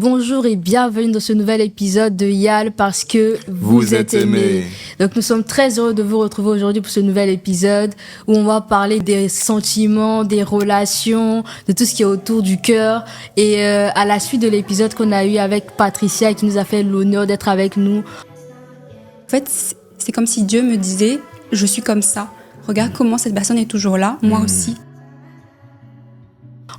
Bonjour et bienvenue dans ce nouvel épisode de YAL parce que vous êtes aimés. Donc nous sommes très heureux de vous retrouver aujourd'hui pour ce nouvel épisode où on va parler des sentiments, des relations, de tout ce qui est autour du cœur. Et à la suite de l'épisode qu'on a eu avec Patricia qui nous a fait l'honneur d'être avec nous. En fait, c'est comme si Dieu me disait, je suis comme ça. Regarde comment cette personne est toujours là, moi aussi.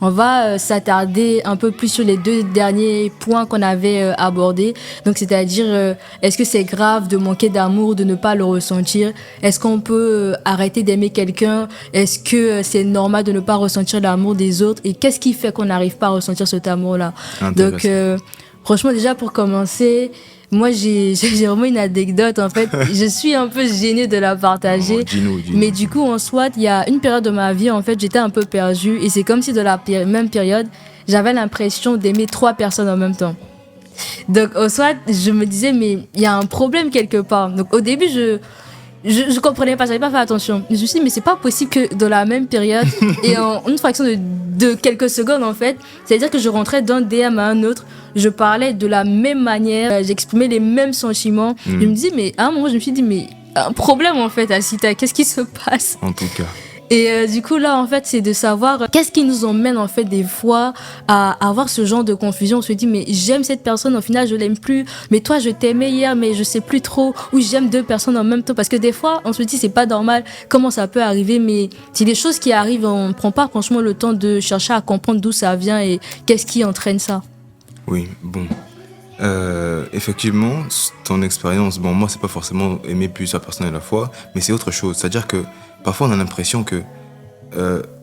On va s'attarder un peu plus sur les deux derniers points qu'on avait abordés. Donc, c'est-à-dire, est-ce que c'est grave de manquer d'amour, de ne pas le ressentir? Est-ce qu'on peut arrêter d'aimer quelqu'un? Est-ce que c'est normal de ne pas ressentir l'amour des autres? Et qu'est-ce qui fait qu'on n'arrive pas à ressentir cet amour-là? Donc, franchement, déjà, pour commencer... Moi, j'ai vraiment une anecdote, en fait. Je suis un peu gênée de la partager. Dis-nous. Mais du coup, en soit, il y a une période de ma vie, en fait, j'étais un peu perdue. Et c'est comme si de la même période, j'avais l'impression d'aimer 3 personnes en même temps. Donc, en soit, je me disais, mais il y a un problème quelque part. Donc, au début, je comprenais pas, j'avais pas fait attention. Je me suis dit, mais c'est pas possible que dans la même période et en une fraction de quelques secondes, en fait, c'est-à-dire que je rentrais d'un DM à un autre, je parlais de la même manière, j'exprimais les mêmes sentiments. Je me dis, mais à un moment, je me suis dit, mais un problème, en fait, Asita, qu'est-ce qui se passe? En tout cas. Et du coup, là, en fait, c'est de savoir qu'est-ce qui nous emmène, en fait, des fois, à avoir ce genre de confusion. On se dit, mais j'aime cette personne, au final, je l'aime plus. Mais toi, je t'aimais hier, mais je sais plus trop. Ou j'aime 2 personnes en même temps. Parce que des fois, on se dit, c'est pas normal. Comment ça peut arriver? Mais c'est des choses qui arrivent. On ne prend pas, franchement, le temps de chercher à comprendre d'où ça vient et qu'est-ce qui entraîne ça. Oui, bon. Effectivement, ton expérience, bon, moi, c'est pas forcément aimer plusieurs personnes à la fois, mais c'est autre chose. C'est-à-dire que parfois, on a l'impression que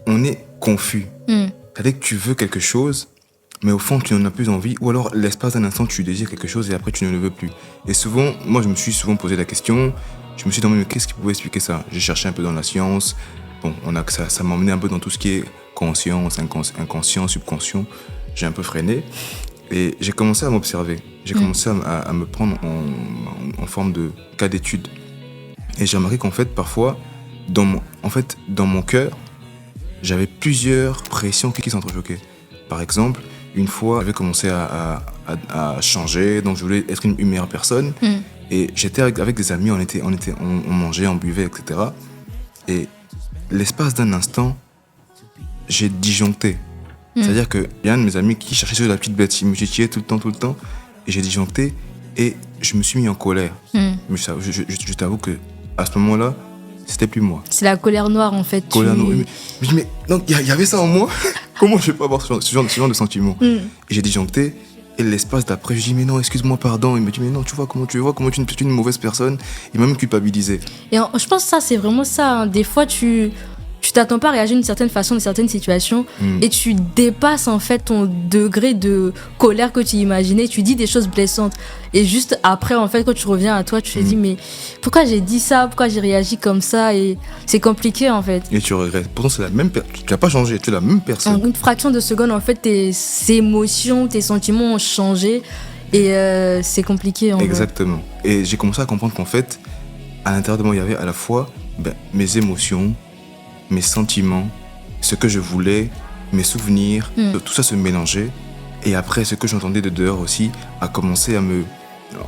on est confus. C'est-à-dire que tu veux quelque chose, mais au fond, tu n'en as plus envie, ou alors, l'espace d'un instant, tu désires quelque chose et après, tu ne le veux plus. Et souvent, moi, je me suis souvent posé la question, je me suis demandé, mais qu'est-ce qui pouvait expliquer ça? J'ai cherché un peu dans la science, bon, ça m'a emmené un peu dans tout ce qui est conscience, inconscient, subconscient. J'ai un peu freiné. Et j'ai commencé à m'observer. J'ai commencé à me prendre en forme de cas d'étude. Et j'ai remarqué qu'en fait, parfois, dans mon cœur, j'avais plusieurs pressions qui s'entrechoquaient. Par exemple, une fois, j'avais commencé à changer, donc je voulais être une meilleure personne. Et j'étais avec des amis, on mangeait, on buvait, etc. Et l'espace d'un instant, j'ai disjoncté. C'est-à-dire qu'il y a un de mes amis qui cherchait sur la petite bête, il me titillait tout le temps, et j'ai disjoncté, et je me suis mis en colère. Mais je t'avoue que à ce moment-là, c'était plus moi. C'est la colère noire, en fait. Colère noire. Mais donc, il y avait ça en moi. Comment je vais pas avoir ce genre de sentiment? Et j'ai disjoncté, et l'espace d'après, je dis, mais non, excuse-moi, pardon. Il me dit, mais non, tu vois comment tu es une mauvaise personne. Il m'a même culpabilisé. Et je pense que ça, c'est vraiment ça. Des fois, tu t'attends pas à réagir d'une certaine façon dans certaines situations et tu dépasses en fait ton degré de colère que tu imaginais, tu dis des choses blessantes et juste après en fait quand tu reviens à toi tu te dis mais pourquoi j'ai dit ça, pourquoi j'ai réagi comme ça, et c'est compliqué en fait. Et tu regrettes, pourtant c'est la même personne, tu n'as pas changé, tu es la même personne. En une fraction de seconde en fait tes émotions, tes sentiments ont changé et c'est compliqué en Exactement. Vrai. Et j'ai commencé à comprendre qu'en fait à l'intérieur de moi il y avait à la fois mes émotions, mes sentiments, ce que je voulais, mes souvenirs, tout ça se mélangeait. Et après, ce que j'entendais de dehors aussi a commencé à me...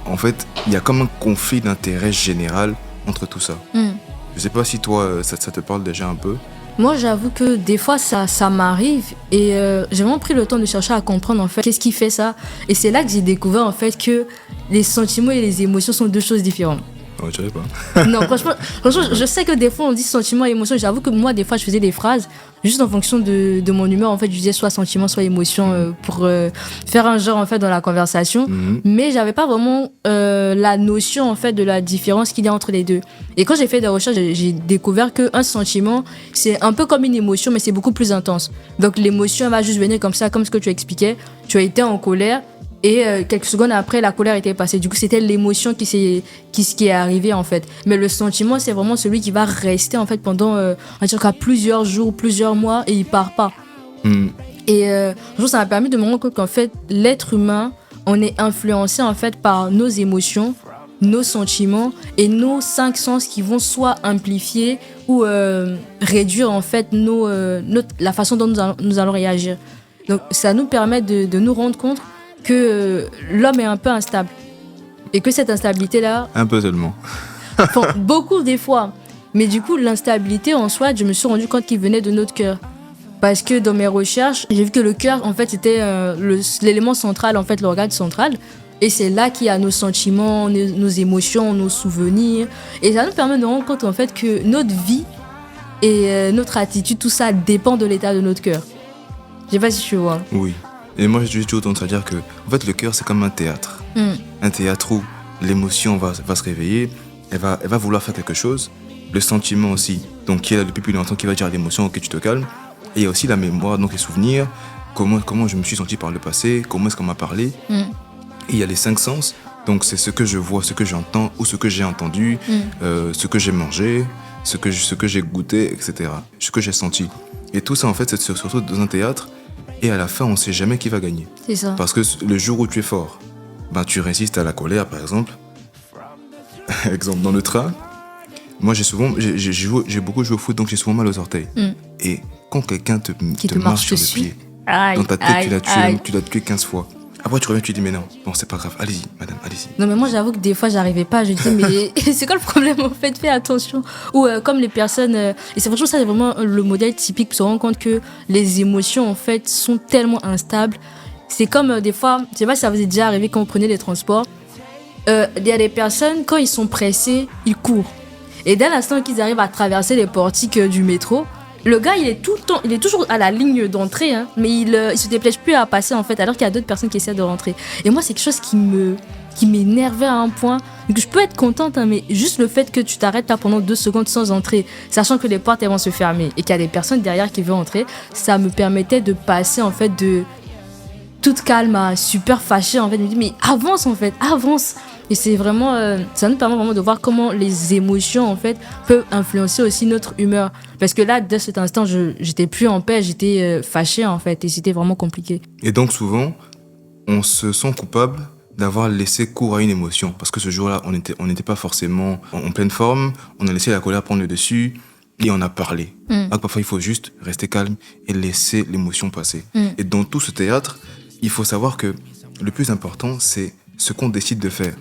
En fait, il y a comme un conflit d'intérêt général entre tout ça. Je sais pas si toi, ça te parle déjà un peu. Moi, j'avoue que des fois, ça m'arrive et j'ai vraiment pris le temps de chercher à comprendre en fait qu'est-ce qui fait ça. Et c'est là que j'ai découvert en fait que les sentiments et les émotions sont 2 choses différentes. Oh, je savais pas. Non, franchement, je sais que des fois on dit sentiment et émotion. J'avoue que moi, des fois, je faisais des phrases juste en fonction de mon humeur. En fait, je disais soit sentiment, soit émotion pour faire un genre en fait dans la conversation. Mais j'avais pas vraiment la notion en fait de la différence qu'il y a entre les deux. Et quand j'ai fait des recherches, j'ai découvert qu'un sentiment, c'est un peu comme une émotion, mais c'est beaucoup plus intense. Donc l'émotion elle va juste venir comme ça, comme ce que tu expliquais. Tu as été en colère. Et quelques secondes après, la colère était passée. Du coup, c'était l'émotion qui est arrivée, en fait. Mais le sentiment, c'est vraiment celui qui va rester, en fait, pendant, on va dire, plusieurs jours, plusieurs mois, et il part pas. Et ça m'a permis de me rendre compte qu'en fait, l'être humain, on est influencé, en fait, par nos émotions, nos sentiments et nos 5 sens qui vont soit amplifier ou réduire, en fait, la façon dont nous allons réagir. Donc, ça nous permet de nous rendre compte que l'homme est un peu instable. Et que cette instabilité-là... Un peu seulement. Enfin, beaucoup des fois. Mais du coup, l'instabilité en soi, je me suis rendu compte qu'il venait de notre cœur. Parce que dans mes recherches, j'ai vu que le cœur, en fait, c'était l'élément central, en fait, l'organe central. Et c'est là qu'il y a nos sentiments, nos émotions, nos souvenirs. Et ça nous permet de rendre compte, en fait, que notre vie et notre attitude, tout ça dépend de l'état de notre cœur. Je sais pas si tu vois. Oui. Et moi, j'ai toujours tendance à dire que, en fait, le cœur, c'est comme un théâtre. Un théâtre où l'émotion va se réveiller, elle va vouloir faire quelque chose. Le sentiment aussi, donc qui est là depuis plus longtemps, qui va dire à l'émotion, ok, tu te calmes. Et il y a aussi la mémoire, donc les souvenirs, comment je me suis senti par le passé, comment est-ce qu'on m'a parlé. Et il y a les 5 sens, donc c'est ce que je vois, ce que j'entends, ou ce que j'ai entendu, ce que j'ai mangé, ce que j'ai goûté, etc. Ce que j'ai senti. Et tout ça, en fait, c'est surtout dans un théâtre. Et à la fin, on ne sait jamais qui va gagner. C'est ça. Parce que le jour où tu es fort, ben, tu résistes à la colère, par exemple. Exemple, dans le train, moi, j'ai beaucoup joué au foot, donc j'ai souvent mal aux orteils. Et quand quelqu'un te marche sur le pied, dans ta tête, tu l'as tué 15 fois. Après, tu reviens, tu dis, mais non, bon, c'est pas grave, allez-y, madame, allez-y. Non, mais moi, j'avoue que des fois, j'arrivais pas. Je dis, mais c'est quoi le problème, en fait? Fais attention. Ou comme les personnes. Et c'est franchement, ça, c'est vraiment le modèle typique pour se rendre compte que les émotions, en fait, sont tellement instables. C'est comme des fois, je sais pas si ça vous est déjà arrivé quand vous prenez les transports. Il y a des personnes, quand ils sont pressés, ils courent. Et dès l'instant qu'ils arrivent à traverser les portiques du métro, le gars, il est toujours à la ligne d'entrée, hein, mais il se dépêche plus à passer, en fait, alors qu'il y a d'autres personnes qui essaient de rentrer. Et moi, c'est quelque chose qui m'énervait à un point. Donc, je peux être contente, hein, mais juste le fait que tu t'arrêtes là pendant 2 secondes sans entrer, sachant que les portes, elles vont se fermer et qu'il y a des personnes derrière qui veulent entrer, ça me permettait de passer, en fait, de toute calme à super fâchée, en fait. Je me dis, mais avance, en fait, avance. Et c'est vraiment, ça nous permet vraiment de voir comment les émotions, en fait, peuvent influencer aussi notre humeur. Parce que là, dès cet instant, j'étais plus en paix, j'étais fâchée, en fait, et c'était vraiment compliqué. Et donc, souvent, on se sent coupable d'avoir laissé cours à une émotion. Parce que ce jour-là, on n'était pas forcément en pleine forme, on a laissé la colère prendre le dessus, et on a parlé. Donc, parfois, il faut juste rester calme et laisser l'émotion passer. Et dans tout ce théâtre, il faut savoir que le plus important, c'est ce qu'on décide de faire.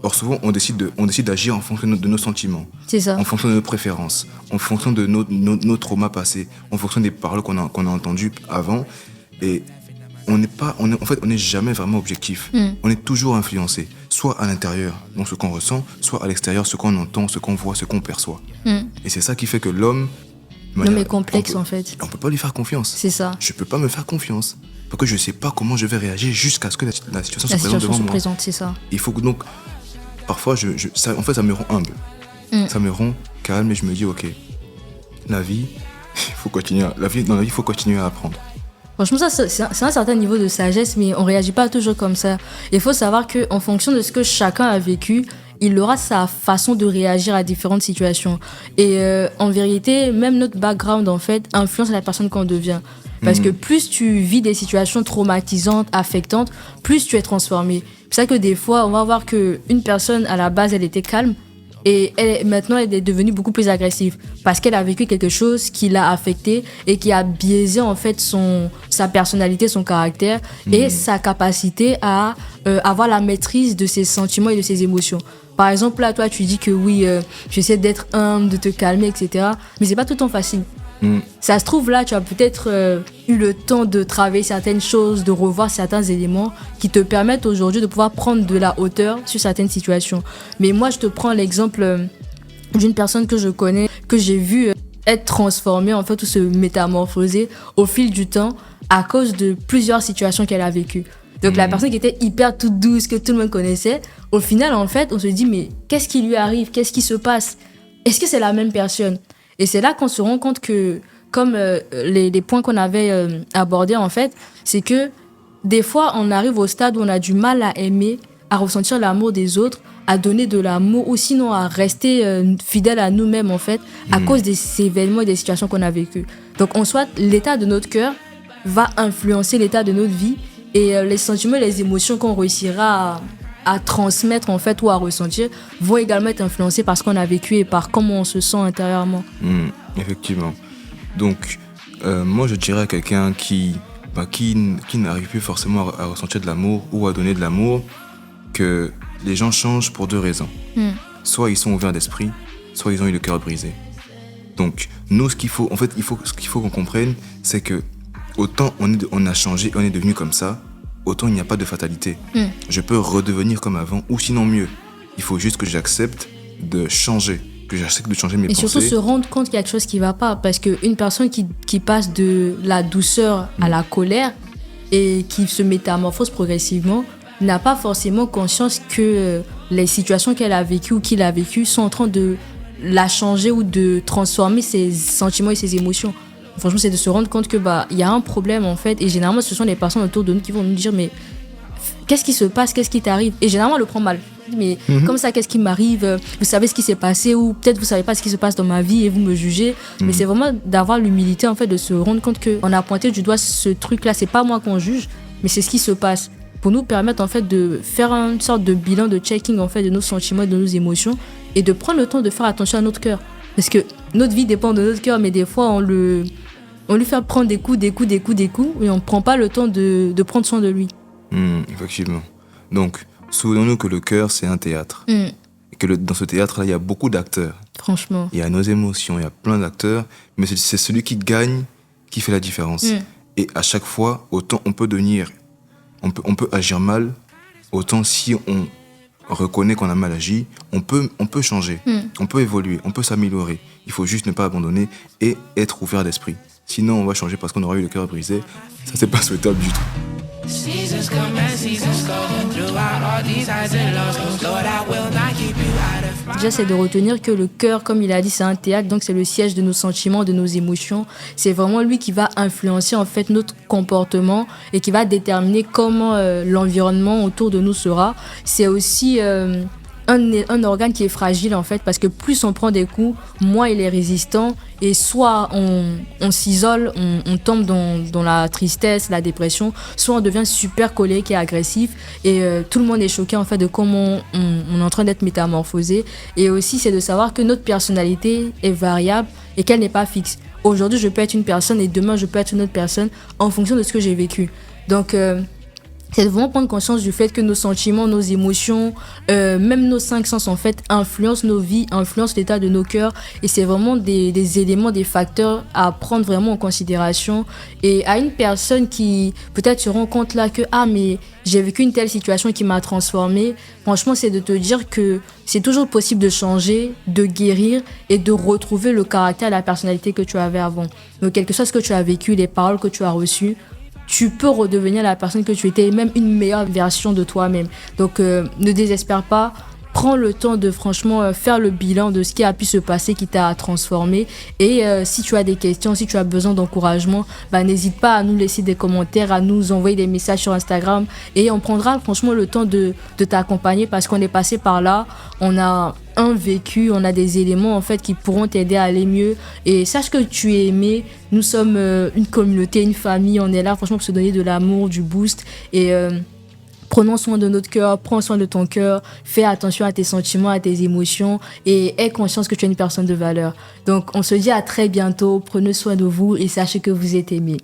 Or, souvent, on décide d'agir en fonction de nos sentiments, C'est ça. en fonction de nos préférences, en fonction de nos traumas passés, en fonction des paroles qu'on a entendues avant. Et on n'est jamais vraiment objectif. On est toujours influencé, soit à l'intérieur, donc ce qu'on ressent, soit à l'extérieur, ce qu'on entend, ce qu'on voit, ce qu'on perçoit. Et c'est ça qui fait que l'homme est complexe, en fait. On peut pas lui faire confiance. C'est ça. Je peux pas me faire confiance. Parce que je sais pas comment je vais réagir jusqu'à ce que la situation La se présente devant situation se moi. présente, c'est ça. Il faut que donc, parfois, ça me rend humble. Ça me rend calme et je me dis, ok, la vie, dans la vie, il faut continuer à apprendre. Franchement, ça, c'est un certain niveau de sagesse, mais on réagit pas toujours comme ça. Il faut savoir qu'en fonction de ce que chacun a vécu, il aura sa façon de réagir à différentes situations. Et en vérité, même notre background, en fait, influence la personne qu'on devient. Parce que plus tu vis des situations traumatisantes, affectantes, plus tu es transformé. C'est ça que des fois, on va voir qu'une personne, à la base, elle était calme. Et maintenant, elle est devenue beaucoup plus agressive. Parce qu'elle a vécu quelque chose qui l'a affectée et qui a biaisé, en fait, sa personnalité, son caractère et sa capacité à avoir la maîtrise de ses sentiments et de ses émotions. Par exemple, là, toi, tu dis que oui, tu essaies d'être humble, de te calmer, etc. Mais c'est pas tout le temps facile. Ça se trouve, là, tu as peut-être eu le temps de travailler certaines choses, de revoir certains éléments qui te permettent aujourd'hui de pouvoir prendre de la hauteur sur certaines situations. Mais moi, je te prends l'exemple d'une personne que je connais, que j'ai vue être transformée, en fait, ou se métamorphoser au fil du temps à cause de plusieurs situations qu'elle a vécues. Donc, la personne qui était hyper toute douce, que tout le monde connaissait, au final, en fait, on se dit, mais qu'est-ce qui lui arrive? Qu'est-ce qui se passe? Est-ce que c'est la même personne? Et c'est là qu'on se rend compte que, comme les points qu'on avait abordés, en fait, c'est que des fois, on arrive au stade où on a du mal à aimer, à ressentir l'amour des autres, à donner de l'amour, ou sinon à rester fidèle à nous-mêmes, en fait, à cause des événements et des situations qu'on a vécues. Donc, en soit, l'état de notre cœur va influencer l'état de notre vie, et les sentiments et les émotions qu'on réussira à transmettre, en fait, ou à ressentir, vont également être influencés par ce qu'on a vécu et par comment on se sent intérieurement. Effectivement. Donc, moi, je dirais à quelqu'un qui qui n'arrivent plus forcément à ressentir de l'amour ou à donner de l'amour, que les gens changent pour deux raisons. Soit ils sont ouverts d'esprit, soit ils ont eu le cœur brisé. Donc, nous, ce qu'il faut qu'on comprenne, c'est que autant on a changé, on est devenu comme ça, autant il n'y a pas de fatalité. Je peux redevenir comme avant, ou sinon mieux. Il faut juste que j'accepte de changer, mes pensées. Et surtout se rendre compte qu'il y a quelque chose qui ne va pas. Parce qu'une personne qui passe de la douceur à la colère et qui se métamorphose progressivement n'a pas forcément conscience que les situations qu'elle a vécues ou qu'il a vécues sont en train de la changer ou de transformer ses sentiments et ses émotions. Franchement, c'est de se rendre compte que il y a un problème en fait. Et généralement, ce sont les personnes autour de nous qui vont nous dire mais qu'est-ce qui se passe, qu'est-ce qui t'arrive? Et généralement, on le prend mal. Mais comme ça, qu'est-ce qui m'arrive? Vous savez ce qui s'est passé ou peut-être vous savez pas ce qui se passe dans ma vie et vous me jugez. Mais c'est vraiment d'avoir l'humilité en fait de se rendre compte que on a pointé du doigt ce truc-là. C'est pas moi qu'on juge, mais c'est ce qui se passe. Pour nous permettre en fait de faire une sorte de bilan, de checking en fait de nos sentiments et de nos émotions et de prendre le temps de faire attention à notre cœur. Parce que notre vie dépend de notre cœur, mais des fois on lui fait prendre des coups et on ne prend pas le temps de prendre soin de lui. Effectivement. Donc, souvenons-nous que le cœur, c'est un théâtre. Et que dans ce théâtre-là, il y a beaucoup d'acteurs. Franchement. Il y a nos émotions, il y a plein d'acteurs, mais c'est celui qui gagne qui fait la différence. Et à chaque fois, autant on peut agir mal, autant si on reconnaît qu'on a mal agi, on peut changer, on peut évoluer, on peut s'améliorer. Il faut juste ne pas abandonner et être ouvert d'esprit. Sinon, on va changer parce qu'on aura eu le cœur brisé. Ça, c'est pas souhaitable du tout. Déjà, c'est de retenir que le cœur, comme il a dit, c'est un théâtre, donc c'est le siège de nos sentiments, de nos émotions. C'est vraiment lui qui va influencer en fait notre comportement et qui va déterminer comment l'environnement autour de nous sera. C'est aussi un organe qui est fragile en fait, parce que plus on prend des coups, moins il est résistant. Et soit on s'isole, on tombe dans la tristesse, la dépression, soit on devient super colérique et agressif. Et tout le monde est choqué en fait de comment on est en train d'être métamorphosé. Et aussi, c'est de savoir que notre personnalité est variable et qu'elle n'est pas fixe. Aujourd'hui, je peux être une personne et demain, je peux être une autre personne en fonction de ce que j'ai vécu. Donc, c'est de vraiment prendre conscience du fait que nos sentiments, nos émotions, même nos 5 sens en fait influencent nos vies, influencent l'état de nos cœurs, et c'est vraiment des éléments, des facteurs à prendre vraiment en considération. Et à une personne qui peut-être se rend compte là que mais j'ai vécu une telle situation qui m'a transformée, franchement c'est de te dire que c'est toujours possible de changer, de guérir et de retrouver le caractère et la personnalité que tu avais avant. Donc quel que soit ce que tu as vécu, les paroles que tu as reçues, tu peux redevenir la personne que tu étais et même une meilleure version de toi-même. Donc, ne désespère pas. Prends le temps de franchement faire le bilan de ce qui a pu se passer, qui t'a transformé. Et si tu as des questions, si tu as besoin d'encouragement, n'hésite pas à nous laisser des commentaires, à nous envoyer des messages sur Instagram. Et on prendra franchement le temps de t'accompagner parce qu'on est passé par là. On a un vécu, on a des éléments en fait qui pourront t'aider à aller mieux. Et sache que tu es aimé. Nous sommes une communauté, une famille. On est là franchement pour se donner de l'amour, du boost. Et prenons soin de notre cœur, prends soin de ton cœur, fais attention à tes sentiments, à tes émotions et aie conscience que tu es une personne de valeur. Donc, on se dit à très bientôt, prenez soin de vous et sachez que vous êtes aimés.